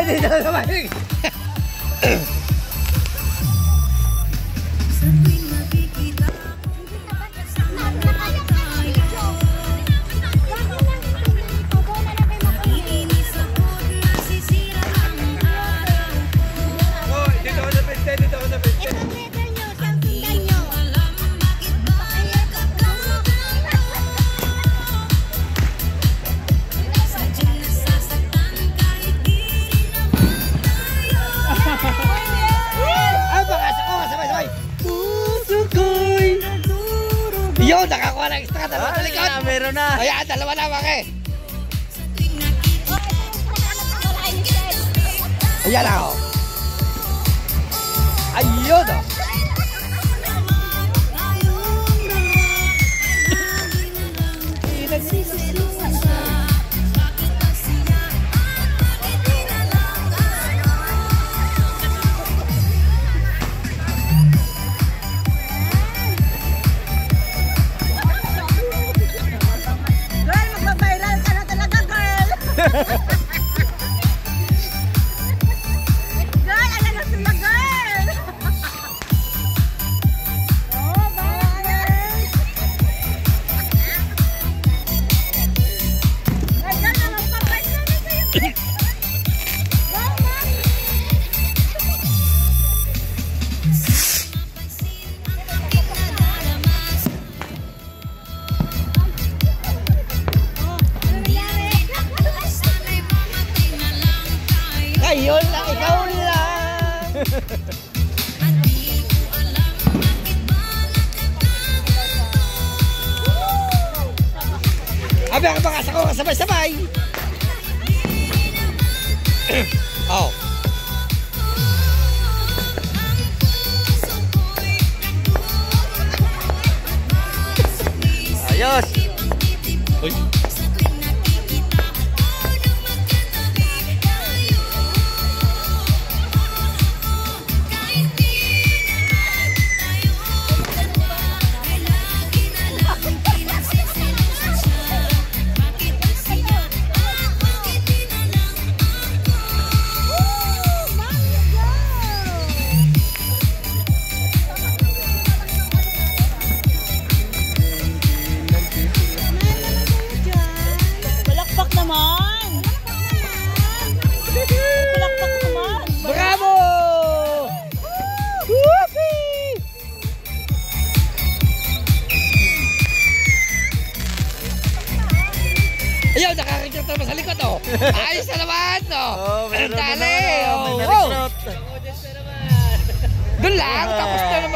dito naman. Yo, nakakuha ng extra, dalawa sa likod. Meron na. Ayan, dalawa na, bakit? Ayan ako. Ayun o. Kayo lang, ikaw lang. Abi, ang bakas ako sabay-sabay. Oh. Ayos. Uy. Bravo! Whoopee! Ayaw, nakakikita naman sa likod, oh. Ayos na naman, oh. Ang dali, oh. Doon lang, tapos na naman.